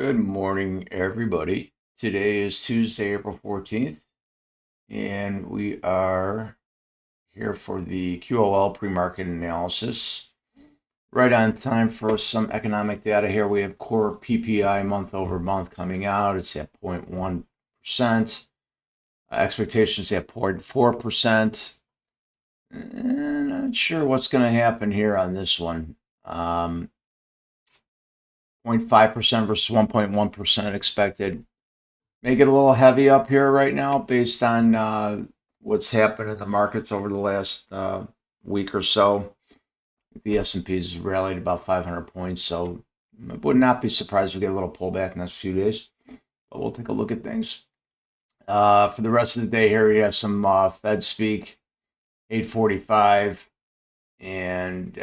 Good morning, everybody. Today is Tuesday, April 14th, and we are here for the QOL pre-market analysis. Right on time for some economic data here. We have core PPI month over month coming out. It's at 0.1%. Expectations at 0.4%. And not sure what's going to happen here on this one. 0.5% versus 1.1% expected. May get a little heavy up here right now based on what's happened in the markets over the last week or so. The S&P has rallied about 500 points, so I would not be surprised if we get a little pullback in the next few days. But we'll take a look at things. For the rest of the day here, we have some Fed speak, 8:45. And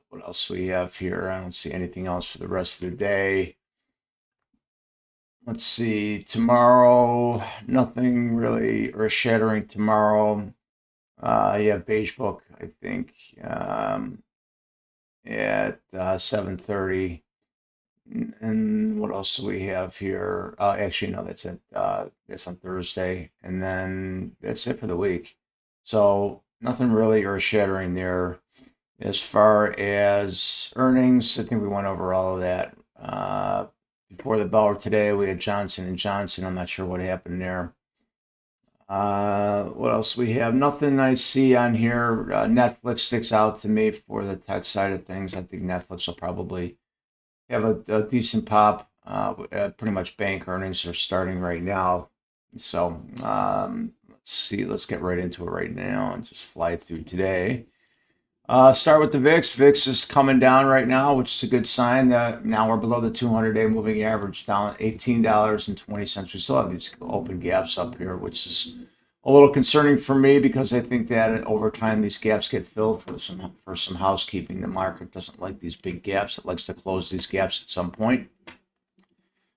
what else we have here? I don't see anything else for the rest of the day. Let's see, tomorrow, nothing really earth-shattering tomorrow. You have Beige Book, I think, at 7:30. And what else do we have here? Actually, no, that's on Thursday. And then that's it for the week. So nothing really earth-shattering there. As far as earnings, I think we went over all of that. Before the bell today, we had Johnson & Johnson. I'm not sure what happened there. What else we have? Nothing I see on here. Netflix sticks out to me for the tech side of things. I think Netflix will probably have a decent pop. Pretty much bank earnings are starting right now. So let's see. Let's get right into it right now and just fly through today. Start with the VIX. VIX is coming down right now, which is a good sign that now we're below the 200-day moving average, down $18.20. We still have these open gaps up here, which is a little concerning for me because I think that over time these gaps get filled for some housekeeping. The market doesn't like these big gaps. It likes to close these gaps at some point.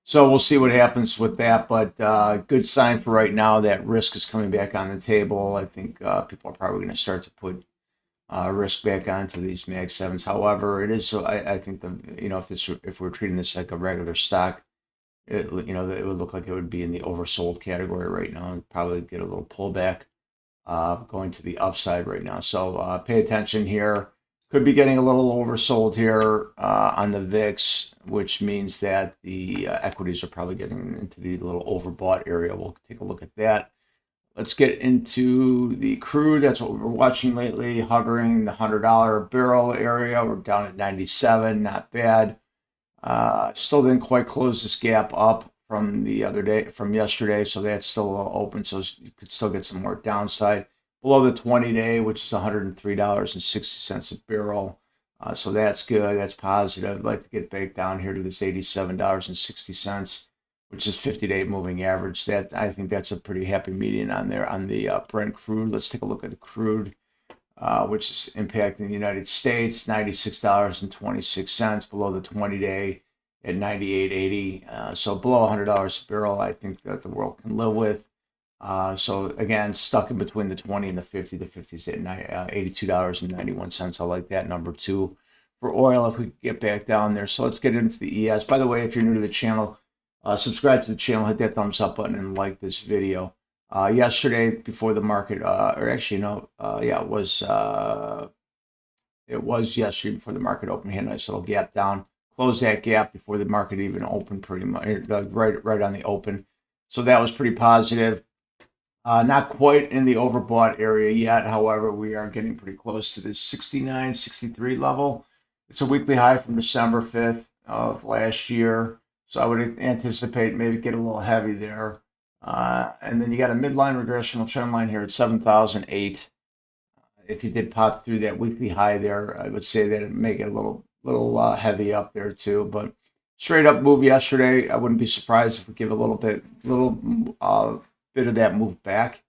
So we'll see what happens with that, but good sign for right now that risk is coming back on the table. I think people are probably going to start to put risk back onto these Mag 7s. However, it is so I think if we're treating this like a regular stock, it would look like it would be in the oversold category right now and probably get a little pullback going to the upside right now. So pay attention here. Could be getting a little oversold here on the VIX, which means that the equities are probably getting into the little overbought area. We'll take a look at that. Let's get into the crude. That's what we're watching lately, hovering the $100 barrel area. We're down at 97, not bad. Still didn't quite close this gap up from yesterday, so that's still open, so you could still get some more downside. Below the 20-day, which is $103.60 a barrel. So that's good, that's positive. I'd like to get back down here to this $87.60. Which is 50-day moving average. That I think that's a pretty happy median on there on the Brent crude. Let's take a look at the crude, which is impacting the United States. $96.26 below the 20-day at 98.80. So below $100 a barrel, I think that the world can live with. So again, stuck in between the 20 and the 50. The 50 is at $82.91. I like that number too. For oil, if we get back down there. So let's get into the ES. By the way, if you're new to the channel, subscribe to the channel, hit that thumbs up button, and like this video. Yesterday, before the market, it was yesterday before the market opened. We had a nice little gap down. Closed that gap before the market even opened, pretty much right on the open. So that was pretty positive. Not quite in the overbought area yet. However, we are getting pretty close to this 69, 63 level. It's a weekly high from December 5th of last year. So I would anticipate maybe get a little heavy there. And then you got a midline regressional trend line here at 7,008. If you did pop through that weekly high there, I would say that it may get a little heavy up there too. But straight up move yesterday. I wouldn't be surprised if we give a little bit of that move back,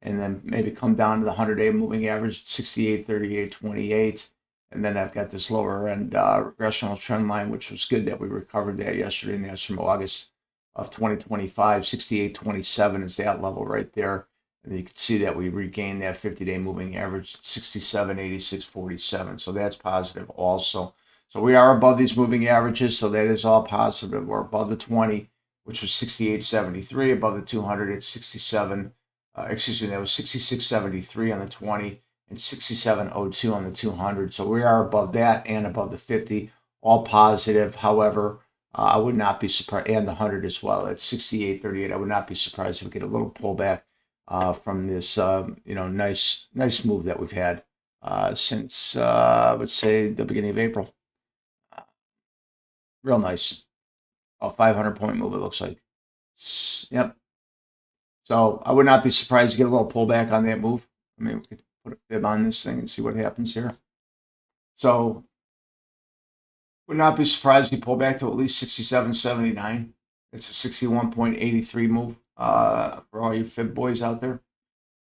and then maybe come down to the 100-day moving average, 68.3828. And then I've got this lower end regressional trend line, which was good that we recovered that yesterday. And that's from August of 2025. 68.27 is that level right there. And you can see that we regained that 50-day moving average, 67.8647. So that's positive also. So we are above these moving averages, so that is all positive. We're above the 20, which was 68.73, above the 200 at 67. Excuse me, that was 66.73 on the 20 and 67.02 on the 200. So we are above that and above the 50, all positive. However, I would not be surprised, and the 100 as well at 68.38. I would not be surprised if we get a little pullback from this, nice move that we've had since, let's say, the beginning of April. Real nice. A 500-point move, it looks like. Yep. So I would not be surprised to get a little pullback on that move. I mean, we could put a fib on this thing and see what happens here. So would not be surprised if you pull back to at least 67.79. It's a 61.83 move for all you fib boys out there.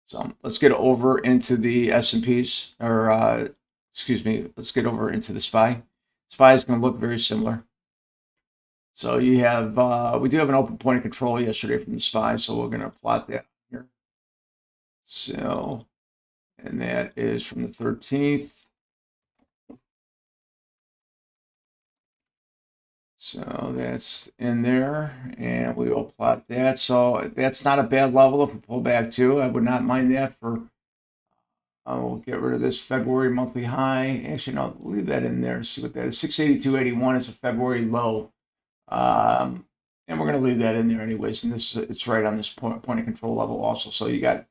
So let's get over into the S&Ps, or excuse me, let's get over into the SPY. SPY is going to look very similar. So you have, we do have an open point of control yesterday from the SPY, so we're going to plot that here. So, and that is from the 13th. So that's in there, and we will plot that. So that's not a bad level if we pull back to. I would not mind that for, we'll get rid of this February monthly high. Actually, no, leave that in there. See what that is. 682.81 is a February low. And we're going to leave that in there anyways. And this, it's right on this point of control level also. So you got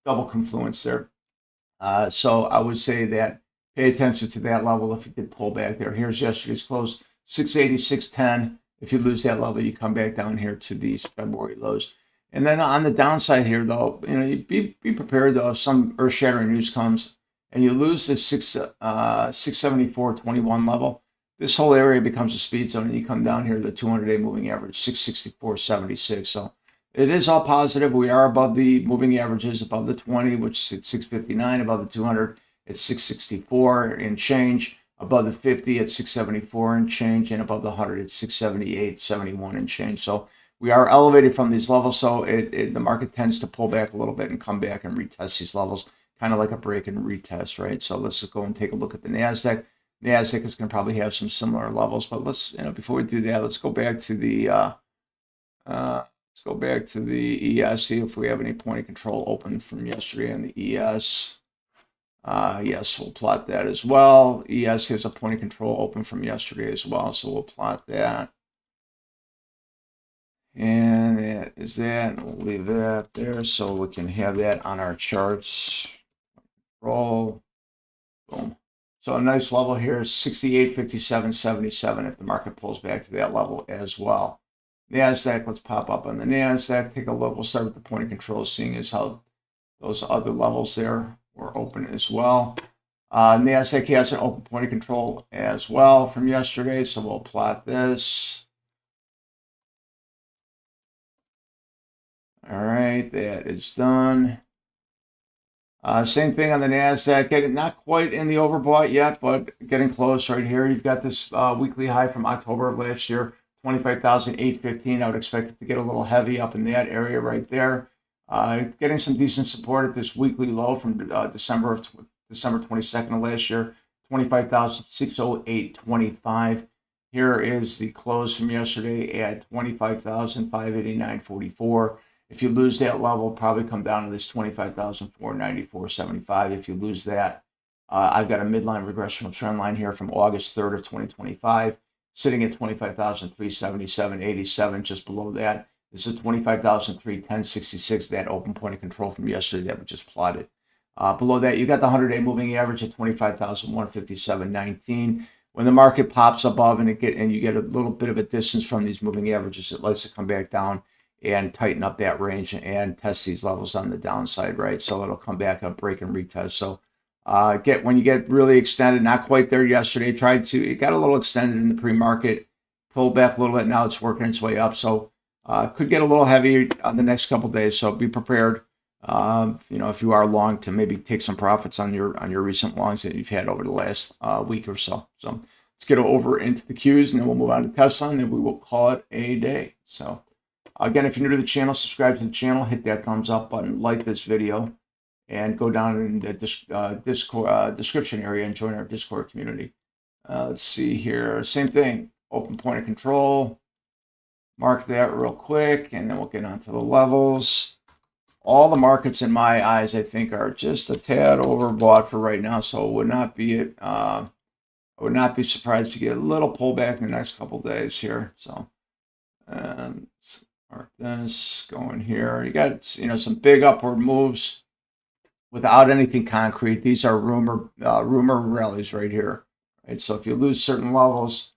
double confluence there. So I would say that pay attention to that level if you did pull back there. Here's yesterday's close, 686.10. If you lose that level, you come back down here to these February lows. And then on the downside here, though, you be prepared though if some earth-shattering news comes and you lose this 674.21 level. This whole area becomes a speed zone, and you come down here to the 200-day moving average, 664.76. So it is all positive. We are above the moving averages, above the 20, which is 659, above the 200 at 664 and change, above the 50 at 674 and change, and above the 100 at 678.71 and change. So we are elevated from these levels, so the market tends to pull back a little bit and come back and retest these levels, kind of like a break and retest, right? So let's just go and take a look at the NASDAQ. NASDAQ is going to probably have some similar levels, but let's, before we do that, let's go back to the ES, see if we have any point of control open from yesterday on the ES. Yes, we'll plot that as well. ES has a point of control open from yesterday as well, so we'll plot that. And that is that. We'll leave that there so we can have that on our charts. Roll. Boom. So a nice level here is 68.57.77 if the market pulls back to that level as well. NASDAQ, let's pop up on the NASDAQ, take a look. We'll start with the point of control, seeing as how those other levels there were open as well. NASDAQ has an open point of control as well from yesterday, so we'll plot this. All right, that is done. Same thing on the NASDAQ, getting not quite in the overbought yet, but getting close right here. You've got this weekly high from October of last year, 25,815. I would expect it to get a little heavy up in that area right there. Getting some decent support at this weekly low from December 22nd of last year, 25,608.25. Here is the close from yesterday at 25,589.44. If you lose that level, probably come down to this 25,494.75. If you lose that, I've got a midline regressional trend line here from August 3rd of 2025, sitting at 25,377.87. Just below that, this is 25,310.66, that open point of control from yesterday that we just plotted. Below that, you got the 100-day moving average at 25,157.19. When the market pops above and you get a little bit of a distance from these moving averages, it likes to come back down and tighten up that range and test these levels on the downside, right? So it'll come back up, break and retest. So when you get really extended, not quite there yesterday, it got a little extended in the pre-market, pulled back a little bit. Now it's working its way up. So could get a little heavy on the next couple of days. So be prepared, if you are long, to maybe take some profits on your recent longs that you've had over the last week or so. So let's get over into the Qs, and then we'll move on to Tesla, and then we will call it a day. So again, if you're new to the channel, subscribe to the channel, hit that thumbs up button, like this video, and go down in the Discord description area and join our Discord community. Let's see here. Same thing. Open point of control. Mark that real quick, and then we'll get onto the levels. All the markets in my eyes, I think, are just a tad overbought for right now. So it would not be I would not be surprised to get a little pullback in the next couple of days here. So mark this going here. You got some big upward moves without anything concrete. These are rumor rallies right here. Right. So if you lose certain levels,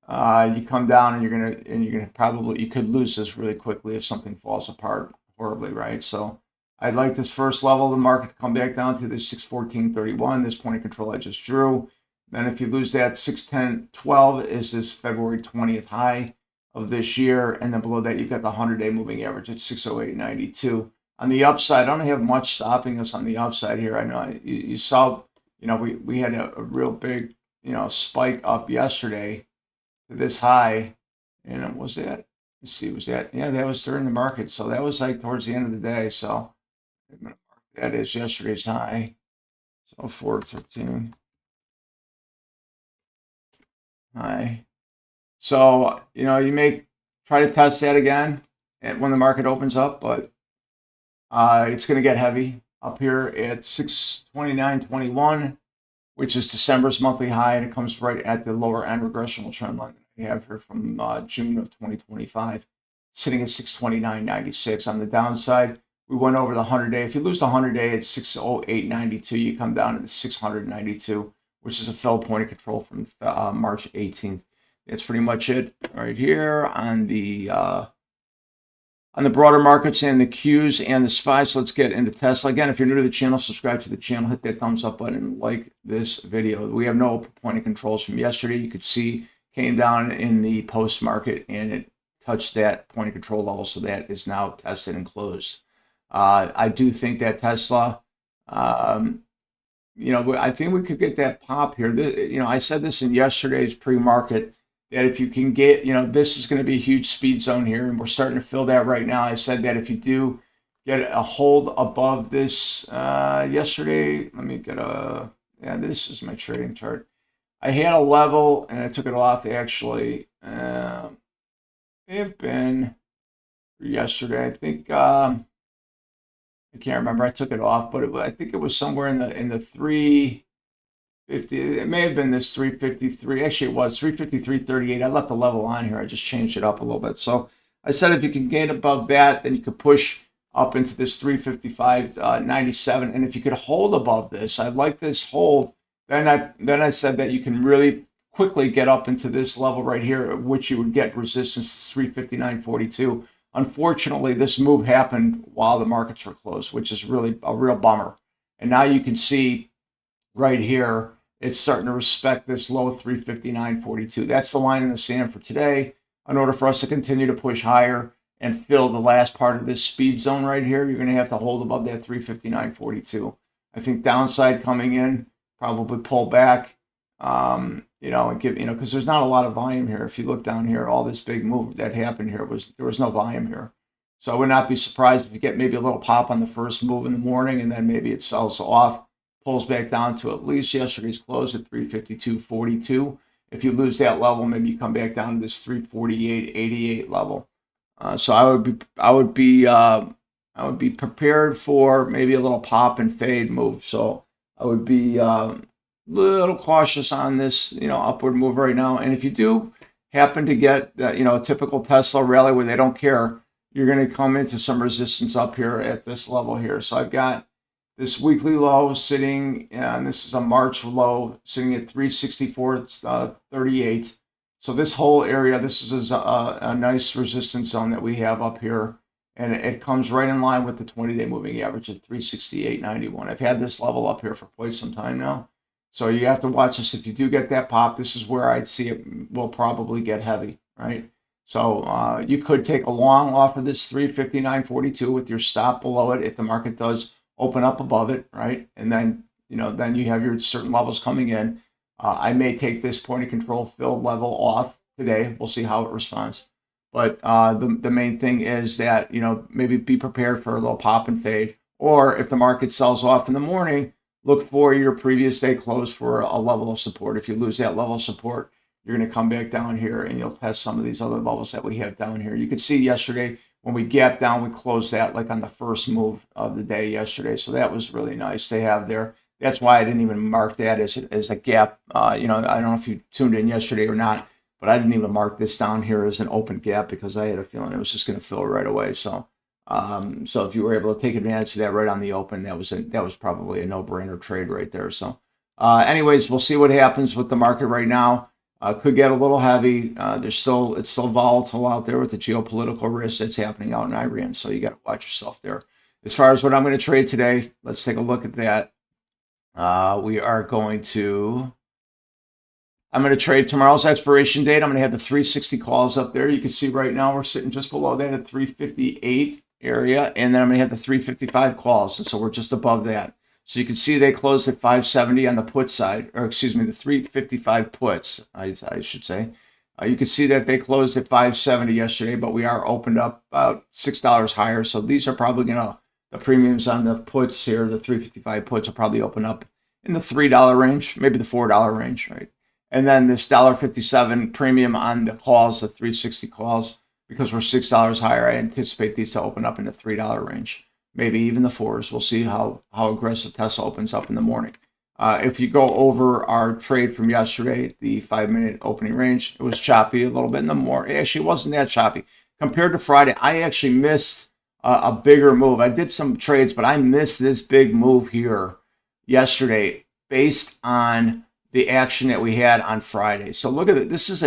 you come down and you could lose this really quickly if something falls apart horribly, right? So I'd like this first level of the market to come back down to this 614.31, this point of control I just drew. Then if you lose that, 610.12 is this February 20th high of this year, and then below that you've got the 100-day moving average at 608.92. On the upside, I don't have much stopping us on the upside here. I know you saw, we had a real big, spike up yesterday to this high, and was that? Let's see, yeah, that was during the market, so that was like towards the end of the day. So I'm gonna mark that is yesterday's high. So 413 high. So you may try to test that again when the market opens up, but it's going to get heavy up here at 629.21. which is December's monthly high, and it comes right at the lower end regressional trend line that we have here from June of 2025, sitting at 629.96. On the downside, we went over the 100-day. If you lose the 100-day at 608.92, you come down to the 692, which is a failed point of control from March 18th. That's pretty much it right here on the broader markets and the Qs and the SPY. So let's get into Tesla. Again, if you're new to the channel, subscribe to the channel, hit that thumbs up button, and like this video. We have no open point of controls from yesterday. You could see came down in the post market and it touched that point of control level. So that is now tested and closed. I do think that Tesla, I think we could get that pop here. I said this in yesterday's pre-market, that if you can get, this is going to be a huge speed zone here, and we're starting to feel that right now. I said that if you do get a hold above this yesterday, let me get this is my trading chart. I had a level, and I took it off, actually. May have been yesterday. I think, I can't remember. I took it off, but I think it was somewhere in the 350. It may have been this 353. Actually, it was 353.38. I left the level on here. I just changed it up a little bit. So I said if you can get above that, then you could push up into this 355.97. And if you could hold above this, I like this hold. Then I said that you can really quickly get up into this level right here, which you would get resistance to 359.42. Unfortunately, this move happened while the markets were closed, which is really a real bummer. And now you can see right here, it's starting to respect this low 359.42. That's the line in the sand for today. In order for us to continue to push higher and fill the last part of this speed zone right here, you're going to have to hold above that 359.42. I think downside coming in, probably pull back, and give, because there's not a lot of volume here. If you look down here, all this big move that happened here there was no volume here. So I would not be surprised if you get maybe a little pop on the first move in the morning, and then maybe it sells off, pulls back down to at least yesterday's close at 352.42. If you lose that level, maybe you come back down to this 348.88 level. So I would be prepared for maybe a little pop and fade move. So I would be little cautious on this, upward move right now. And if you do happen to get a typical Tesla rally where they don't care, you're going to come into some resistance up here at this level here. So I've got this weekly low sitting, and this is a March low sitting at 364.38. So this whole area, this is a nice resistance zone that we have up here, and it comes right in line with the 20-day moving average at 368.91. I've had this level up here for quite some time now. So you have to watch this. If you do get that pop, this is where I'd see it will probably get heavy, right? So you could take a long off of this 359.42 with your stop below it if the market does open up above it, right? And then, then you have your certain levels coming in. I may take this point of control filled level off today. We'll see how it responds. But the main thing is that, maybe be prepared for a little pop and fade. Or if the market sells off in the morning, look for your previous day close for a level of support. If you lose that level of support, you're going to come back down here and you'll test some of these other levels that we have down here. You can see yesterday when we gapped down, we closed that like on the first move of the day yesterday. So that was really nice to have there. That's why I didn't even mark that as a gap. You know, I don't know if you tuned in yesterday or not, but I didn't even mark this down here as an open gap because I had a feeling it was just going to fill right away. So, so if you were able to take advantage of that right on the open, that was probably a no-brainer trade right there. So, anyways, we'll see what happens with the market right now. Could get a little heavy. It's still volatile out there with the geopolitical risk that's happening out in Iran. So you got to watch yourself there. As far as what I'm going to trade today, let's take a look at that. I'm going to trade tomorrow's expiration date. I'm going to have the 360 calls up there. You can see right now we're sitting just below that at 358 area. And then I'm going to have the 355 calls. And so we're just above that. So you can see they closed at 570 on the put side, or excuse me, the 355 puts, I should say. You can see that they closed at 570 yesterday, but we are opened up about $6 higher. So these are probably going to, the premiums on the puts here, the 355 puts will probably open up in the $3 range, maybe the $4 range, right? And then this $1.57 premium on the calls, the 360 calls, because we're $6 higher, I anticipate these to open up in the $3 range. Maybe even the fours. We'll see how aggressive Tesla opens up in the morning. If you go over our trade from yesterday, the 5-minute opening range, it was choppy a little bit in the morning. Actually, it wasn't that choppy. Compared to Friday, I actually missed a bigger move. I did some trades, but I missed this big move here yesterday based on the action that we had on Friday. So look at it. This is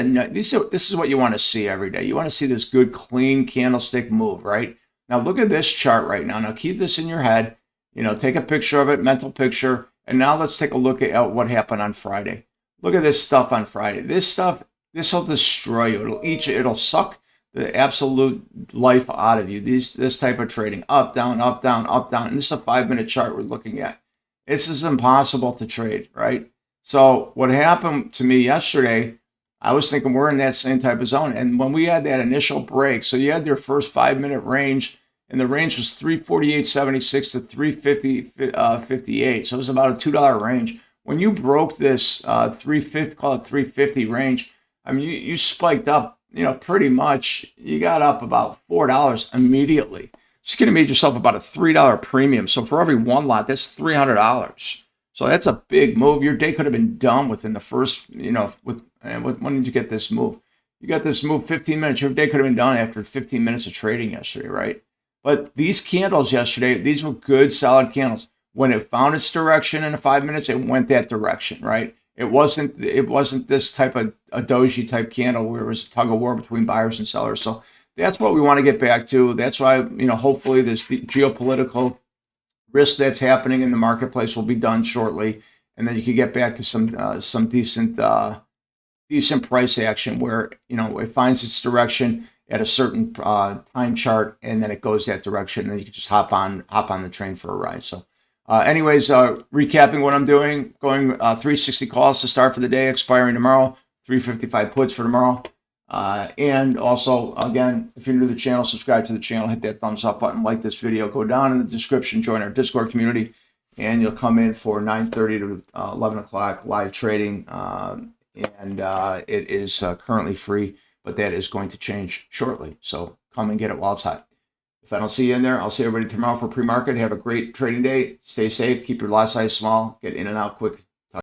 what you want to see every day. You want to see this good, clean candlestick move, right? Now look at this chart right now. Now keep this in your head. You know, take a picture of it, mental picture. And now let's take a look at what happened on Friday. Look at this stuff on Friday. This stuff, this will destroy you. It'll eat you. It'll suck the absolute life out of you. This type of trading, up, down, up, down, up, down. And this is a 5-minute chart we're looking at. This is impossible to trade, right? So what happened to me yesterday, I was thinking we're in that same type of zone. And when we had that initial break, so you had your first 5-minute range, and the range was 348.76 to 350.58. So it was about a $2 range. When you broke this 350, call it 350 range, I mean, you spiked up, you know, pretty much. You got up about $4 immediately. So you could have made yourself about a $3 premium. So for every one lot, that's $300. So that's a big move. Your day could have been done within the first, you know, when did you get this move? You got this move 15 minutes. Your day could have been done after 15 minutes of trading yesterday, right? But these candles yesterday, these were good, solid candles. When it found its direction in the 5 minutes, it went that direction, right? It wasn't this type of a doji type candle where it was a tug of war between buyers and sellers. So that's what we want to get back to. That's why, you know, hopefully this geopolitical risk that's happening in the marketplace will be done shortly, and then you can get back to some decent price action where, you know, it finds its direction at a certain time chart, and then it goes that direction, and then you can just hop on the train for a ride. So anyways, recapping what I'm doing, going 360 calls to start for the day, expiring tomorrow, 355 puts for tomorrow. And also, again, if you're new to the channel, subscribe to the channel, hit that thumbs up button, like this video, go down in the description, join our Discord community, and you'll come in for 9:30 to 11 o'clock live trading. It is currently free, but that is going to change shortly. So come and get it while it's hot. If I don't see you in there, I'll see everybody tomorrow for pre-market. Have a great trading day. Stay safe. Keep your lot size small. Get in and out quick.